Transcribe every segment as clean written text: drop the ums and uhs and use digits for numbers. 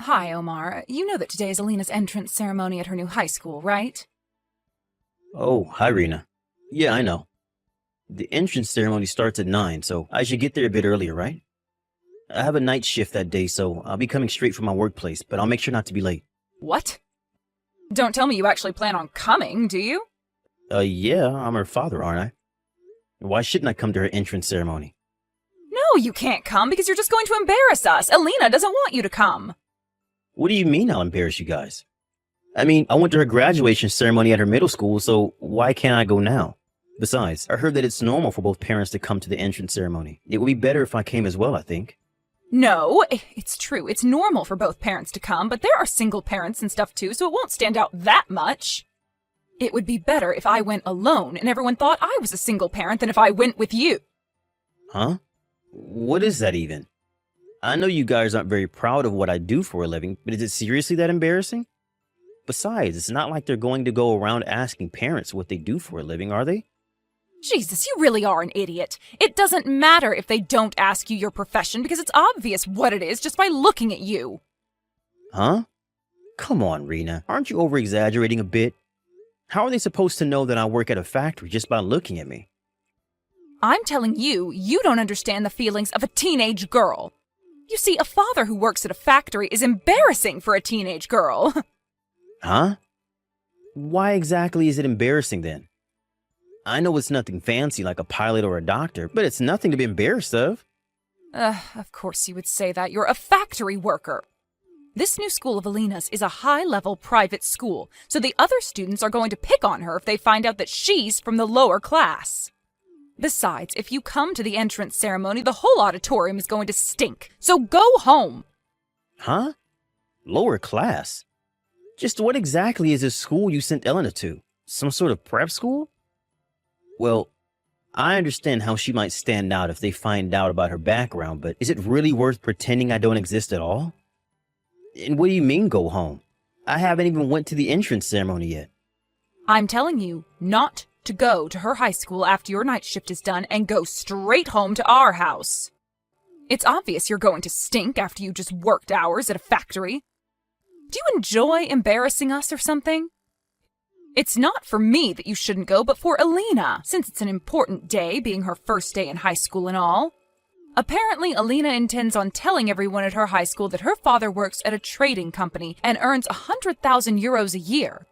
Hi, Omar. You know that today is Alina's entrance ceremony at her new high school, right? Oh, hi, Rena. Yeah, I know. The entrance ceremony starts at 9, so I should get there a bit earlier, right? I have a night shift that day, so I'll be coming straight from my workplace, but I'll make sure not to be late. What? Don't tell me you actually plan on coming, do you? Yeah, I'm her father, aren't I? Why shouldn't I come to her entrance ceremony? No, you can't come because you're just going to embarrass us. Alina doesn't want you to come. What do you mean I'll embarrass you guys? I mean, I went to her graduation ceremony at her middle school, so why can't I go now? Besides, I heard that it's normal for both parents to come to the entrance ceremony. It would be better if I came as well, I think. No, it's true. It's normal for both parents to come, but there are single parents and stuff too, so it won't stand out that much. It would be better if I went alone and everyone thought I was a single parent than if I went with you. Huh? What is that even? I know you guys aren't very proud of what I do for a living, but is it seriously that embarrassing? Besides, it's not like they're going to go around asking parents what they do for a living, are they? Jesus, you really are an idiot. It doesn't matter if they don't ask you your profession because it's obvious what it is just by looking at you. Huh? Come on, Rena. Aren't you over-exaggerating a bit? How are they supposed to know that I work at a factory just by looking at me? I'm telling you, you don't understand the feelings of a teenage girl. You see, a father who works at a factory is embarrassing for a teenage girl. Huh? Why exactly is it embarrassing then? I know it's nothing fancy like a pilot or a doctor, but it's nothing to be embarrassed of. Of course you would say that. You're a factory worker. This new school of Alina's is a high-level private school, so the other students are going to pick on her if they find out that she's from the lower class. Besides, if you come to the entrance ceremony, the whole auditorium is going to stink, so go home. Huh? Lower class? Just what exactly is this school you sent Elena to? Some sort of prep school? Well, I understand how she might stand out if they find out about her background, but is it really worth pretending I don't exist at all? And what do you mean go home? I haven't even went to the entrance ceremony yet. I'm telling you not to go to her high school after your night shift is done and go straight home to our house. It's obvious you're going to stink after you just worked hours at a factory. Do you enjoy embarrassing us or something? It's not for me that you shouldn't go, but for Alina, since it's an important day, being her first day in high school and all. Apparently, Alina intends on telling everyone at her high school that her father works at a trading company and earns 100,000 euros a year.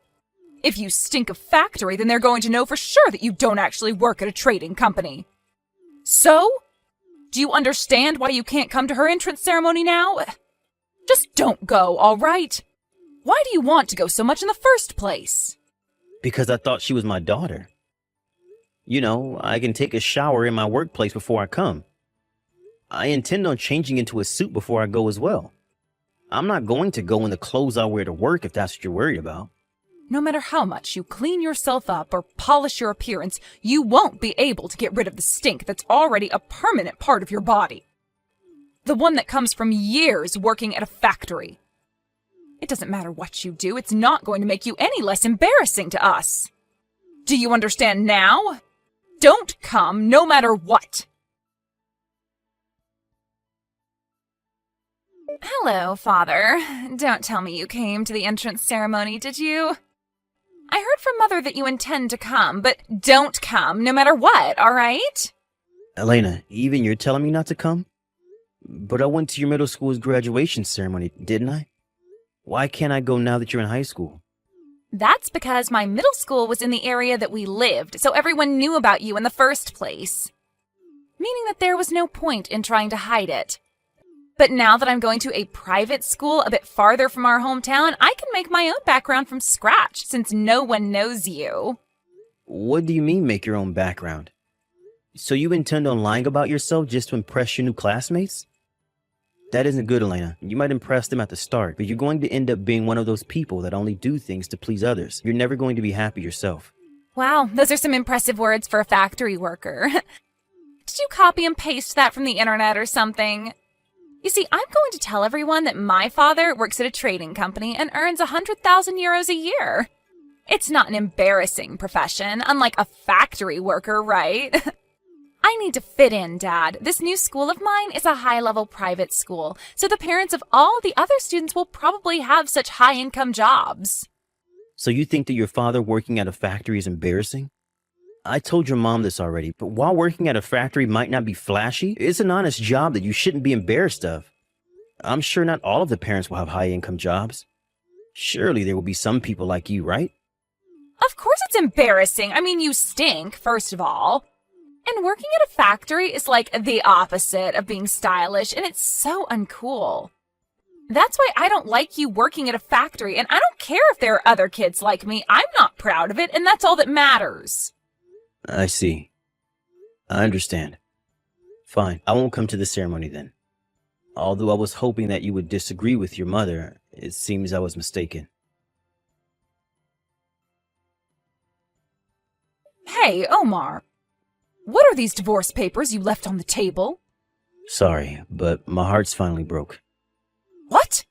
If you stink of factory, then they're going to know for sure that you don't actually work at a trading company. So? Do you understand why you can't come to her entrance ceremony now? Just don't go, all right? Why do you want to go so much in the first place? Because I thought she was my daughter. You know, I can take a shower in my workplace before I come. I intend on changing into a suit before I go as well. I'm not going to go in the clothes I wear to work if that's what you're worried about. No matter how much you clean yourself up or polish your appearance, you won't be able to get rid of the stink that's already a permanent part of your body. The one that comes from years working at a factory. It doesn't matter what you do, it's not going to make you any less embarrassing to us. Do you understand now? Don't come, no matter what. Hello, Father. Don't tell me you came to the entrance ceremony, did you? I heard from Mother that you intend to come, but don't come, no matter what, all right? Elena, even you're telling me not to come? But I went to your middle school's graduation ceremony, didn't I? Why can't I go now that you're in high school? That's because my middle school was in the area that we lived, so everyone knew about you in the first place. Meaning that there was no point in trying to hide it. But now that I'm going to a private school a bit farther from our hometown, I can make my own background from scratch since no one knows you. What do you mean make your own background? So you intend on lying about yourself just to impress your new classmates? That isn't good, Elena. You might impress them at the start, but you're going to end up being one of those people that only do things to please others. You're never going to be happy yourself. Wow, those are some impressive words for a factory worker. Did you copy and paste that from the internet or something? You see, I'm going to tell everyone that my father works at a trading company and earns 100,000 euros a year. It's not an embarrassing profession, unlike a factory worker, right? I need to fit in, Dad. This new school of mine is a high-level private school, so the parents of all the other students will probably have such high-income jobs. So you think that your father working at a factory is embarrassing? I told your mom this already, but while working at a factory might not be flashy, it's an honest job that you shouldn't be embarrassed of. I'm sure not all of the parents will have high-income jobs. Surely there will be some people like you, right? Of course it's embarrassing. I mean, you stink, first of all. And working at a factory is like the opposite of being stylish, and it's so uncool. That's why I don't like you working at a factory, and I don't care if there are other kids like me. I'm not proud of it, and that's all that matters. I see. I understand. Fine, I won't come to the ceremony then. Although I was hoping that you would disagree with your mother, it seems I was mistaken. Hey, Omar. What are these divorce papers you left on the table? Sorry, but my heart's finally broke. What?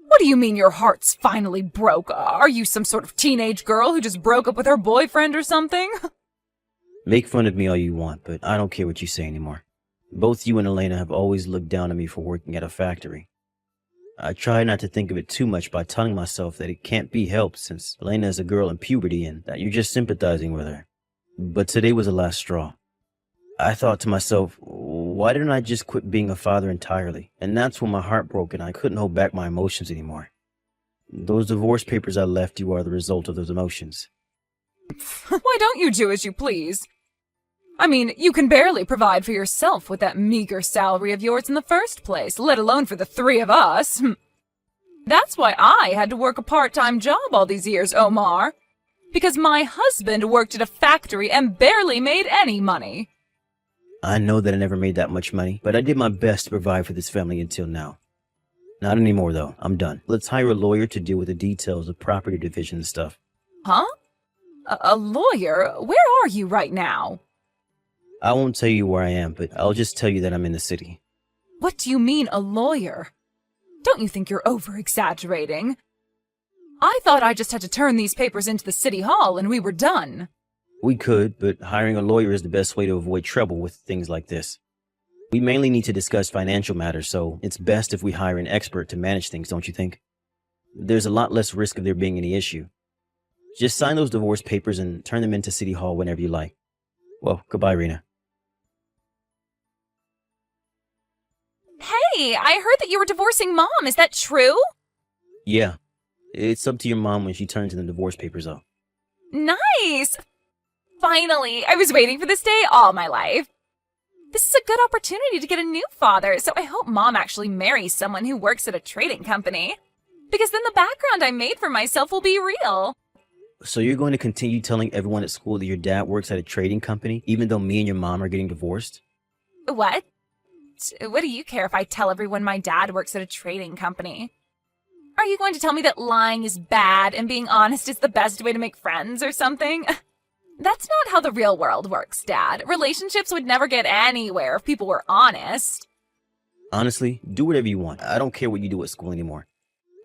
What do you mean your heart's finally broke? Are you some sort of teenage girl who just broke up with her boyfriend or something? Make fun of me all you want, but I don't care what you say anymore. Both you and Elena have always looked down on me for working at a factory. I try not to think of it too much by telling myself that it can't be helped since Elena is a girl in puberty and that you're just sympathizing with her. But today was the last straw. I thought to myself, why didn't I just quit being a father entirely? And that's when my heart broke and I couldn't hold back my emotions anymore. Those divorce papers I left you are the result of those emotions. Why don't you do as you please? I mean, you can barely provide for yourself with that meager salary of yours in the first place, let alone for the three of us. That's why I had to work a part-time job all these years, Omar. Because my husband worked at a factory and barely made any money. I know that I never made that much money, but I did my best to provide for this family until now. Not anymore, though. I'm done. Let's hire a lawyer to deal with the details of property division and stuff. Huh? A lawyer? Where are you right now? I won't tell you where I am, but I'll just tell you that I'm in the city. What do you mean, a lawyer? Don't you think you're over-exaggerating? I thought I just had to turn these papers into the city hall and we were done. We could, but hiring a lawyer is the best way to avoid trouble with things like this. We mainly need to discuss financial matters, so it's best if we hire an expert to manage things, don't you think? There's a lot less risk of there being any issue. Just sign those divorce papers and turn them into City Hall whenever you like. Well, goodbye, Rena. Hey, I heard that you were divorcing Mom. Is that true? Yeah, it's up to your mom when she turns in the divorce papers up. Nice! Finally, I was waiting for this day all my life. This is a good opportunity to get a new father, so I hope Mom actually marries someone who works at a trading company. Because then the background I made for myself will be real. So you're going to continue telling everyone at school that your dad works at a trading company, even though me and your mom are getting divorced? What? What do you care if I tell everyone my dad works at a trading company? Are you going to tell me that lying is bad and being honest is the best way to make friends or something? That's not how the real world works, Dad. Relationships would never get anywhere if people were honest. Honestly, do whatever you want. I don't care what you do at school anymore.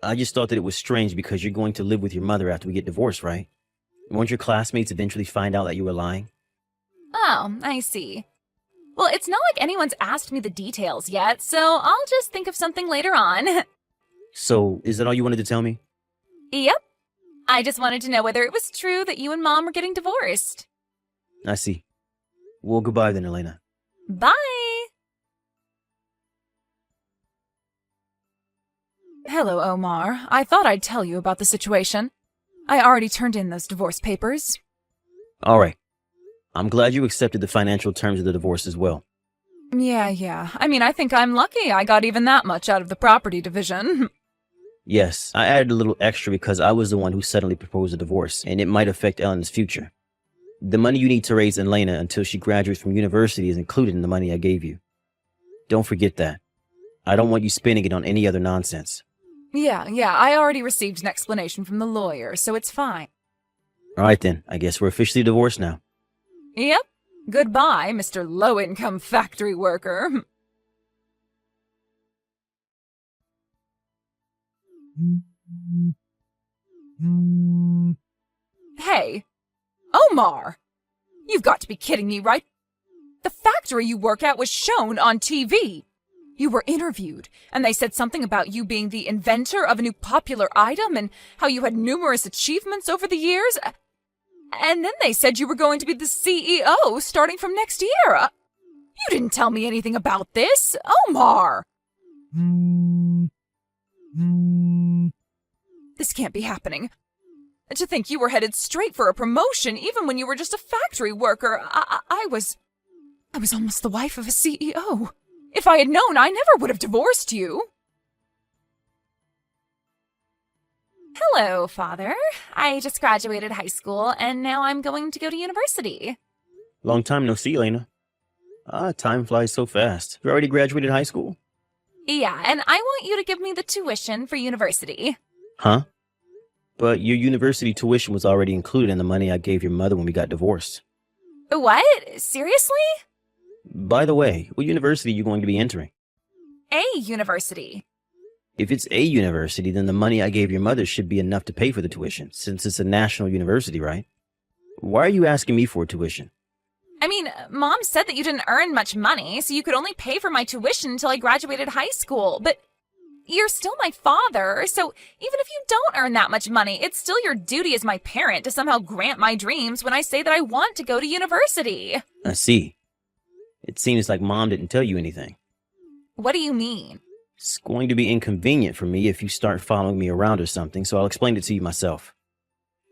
I just thought that it was strange because you're going to live with your mother after we get divorced, right? Won't your classmates eventually find out that you were lying? Oh, I see. Well, it's not like anyone's asked me the details yet, so I'll just think of something later on. So, is that all you wanted to tell me? Yep. I just wanted to know whether it was true that you and Mom were getting divorced. I see. Well, goodbye then, Elena. Bye! Hello, Omar. I thought I'd tell you about the situation. I already turned in those divorce papers. All right. I'm glad you accepted the financial terms of the divorce as well. Yeah. I mean, I think I'm lucky I got even that much out of the property division. Yes, I added a little extra because I was the one who suddenly proposed a divorce, and it might affect Ellen's future. The money you need to raise Elena until she graduates from university is included in the money I gave you. Don't forget that. I don't want you spending it on any other nonsense. Yeah, I already received an explanation from the lawyer, so it's fine. All right then, I guess we're officially divorced now. Yep. Goodbye, Mr. Low-Income Factory Worker. Hey, Omar! You've got to be kidding me, right? The factory you work at was shown on TV. You were interviewed, and they said something about you being the inventor of a new popular item and how you had numerous achievements over the years. And then they said you were going to be the CEO starting from next year. You didn't tell me anything about this, Omar. This can't be happening. To think you were headed straight for a promotion even when you were just a factory worker. I was almost the wife of a CEO. If I had known, I never would have divorced you. Hello, Father. I just graduated high school, and now I'm going to go to university. Long time no see, Elena. Time flies so fast. You already graduated high school? Yeah, and I want you to give me the tuition for university. Huh? But your university tuition was already included in the money I gave your mother when we got divorced. What? Seriously? By the way, what university are you going to be entering? A university. If it's a university, then the money I gave your mother should be enough to pay for the tuition, since it's a national university, right? Why are you asking me for tuition? I mean, Mom said that you didn't earn much money, so you could only pay for my tuition until I graduated high school, but you're still my father, so even if you don't earn that much money, it's still your duty as my parent to somehow grant my dreams when I say that I want to go to university. I see. It seems like Mom didn't tell you anything. What do you mean? It's going to be inconvenient for me if you start following me around or something, so I'll explain it to you myself.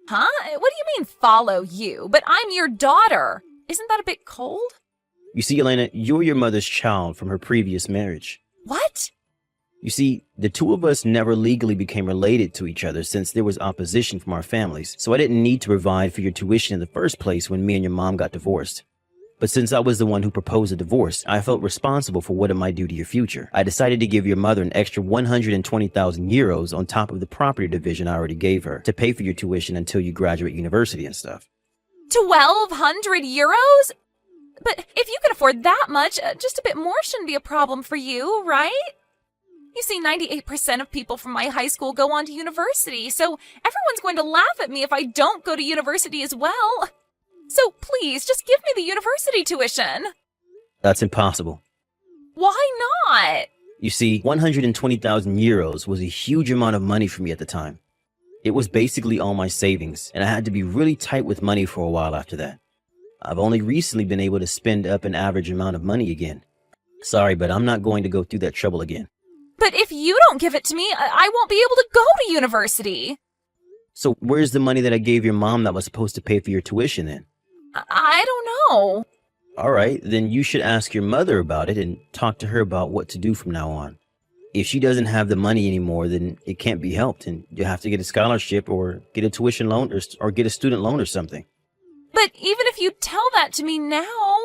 Huh? What do you mean, follow you? But I'm your daughter. Isn't that a bit cold? You see, Elena, you're your mother's child from her previous marriage. What? You see, the two of us never legally became related to each other since there was opposition from our families, so I didn't need to provide for your tuition in the first place when me and your mom got divorced. But since I was the one who proposed a divorce, I felt responsible for what it might do to your future. I decided to give your mother an extra 120,000 euros on top of the property division I already gave her to pay for your tuition until you graduate university and stuff. 1,200 euros? But if you can afford that much, just a bit more shouldn't be a problem for you, right? You see, 98% of people from my high school go on to university, so everyone's going to laugh at me if I don't go to university as well. So please, just give me the university tuition. That's impossible. Why not? You see, 120,000 euros was a huge amount of money for me at the time. It was basically all my savings, and I had to be really tight with money for a while after that. I've only recently been able to spend up an average amount of money again. Sorry, but I'm not going to go through that trouble again. But if you don't give it to me, I won't be able to go to university. So where's the money that I gave your mom that was supposed to pay for your tuition then? I don't know. All right, then you should ask your mother about it and talk to her about what to do from now on. If she doesn't have the money anymore, then it can't be helped, and you'll have to get a scholarship or get a tuition loan or get a student loan or something. But even if you tell that to me now...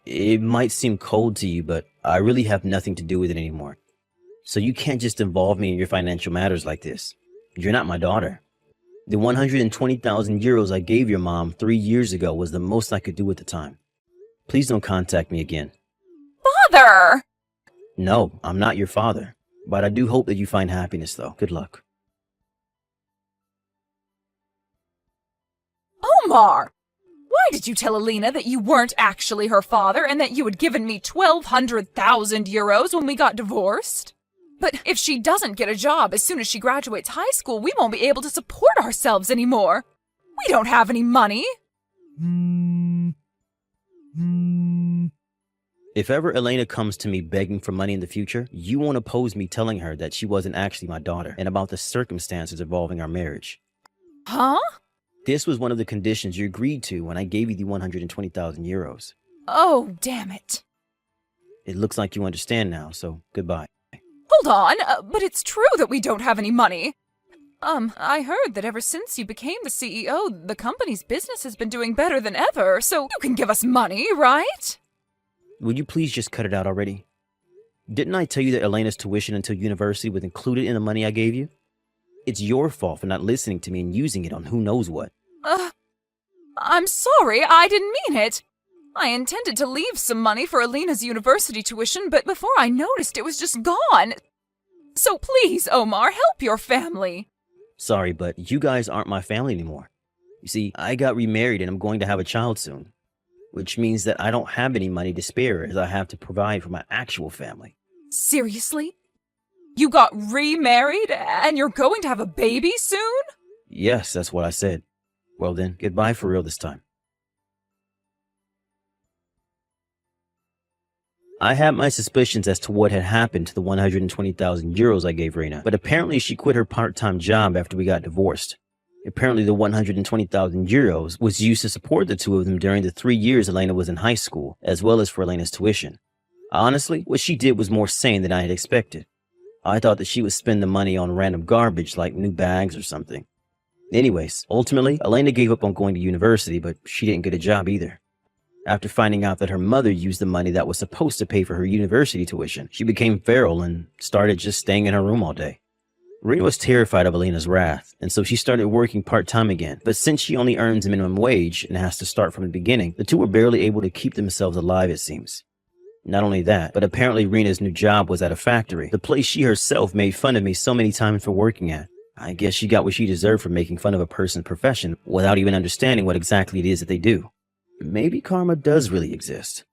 It might seem cold to you, but I really have nothing to do with it anymore. So you can't just involve me in your financial matters like this. You're not my daughter. The 120,000 euros I gave your mom 3 years ago was the most I could do at the time. Please don't contact me again. Father! No, I'm not your father. But I do hope that you find happiness, though. Good luck. Omar! Why did you tell Alina that you weren't actually her father and that you had given me 1,200,000 euros when we got divorced? But if she doesn't get a job as soon as she graduates high school, we won't be able to support ourselves anymore. We don't have any money. If ever Elena comes to me begging for money in the future, you won't oppose me telling her that she wasn't actually my daughter and about the circumstances involving our marriage. Huh? This was one of the conditions you agreed to when I gave you the 120,000 euros. Oh, damn it. It looks like you understand now, so goodbye. Hold on, but it's true that we don't have any money. I heard that ever since you became the CEO, the company's business has been doing better than ever, so you can give us money, right? Would you please just cut it out already? Didn't I tell you that Elena's tuition until university was included in the money I gave you? It's your fault for not listening to me and using it on who knows what. I'm sorry, I didn't mean it. I intended to leave some money for Alina's university tuition, but before I noticed it was just gone. So please, Omar, help your family. Sorry, but you guys aren't my family anymore. You see, I got remarried and I'm going to have a child soon. which means that I don't have any money to spare as I have to provide for my actual family. Seriously? You got remarried and you're going to have a baby soon? Yes, that's what I said. Well then, goodbye for real this time. I had my suspicions as to what had happened to the 120,000 euros I gave Rena, but apparently she quit her part-time job after we got divorced. Apparently the 120,000 euros was used to support the two of them during the 3 years Elena was in high school, as well as for Elena's tuition. Honestly, what she did was more sane than I had expected. I thought that she would spend the money on random garbage like new bags or something. Anyways, ultimately, Elena gave up on going to university, but she didn't get a job either. After finding out that her mother used the money that was supposed to pay for her university tuition, she became feral and started just staying in her room all day. Rena was terrified of Elena's wrath, and so she started working part-time again. But since she only earns minimum wage and has to start from the beginning, the two were barely able to keep themselves alive, it seems. Not only that, but apparently Rena's new job was at a factory, the place she herself made fun of me so many times for working at. I guess she got what she deserved for making fun of a person's profession without even understanding what exactly it is that they do. Maybe karma does really exist.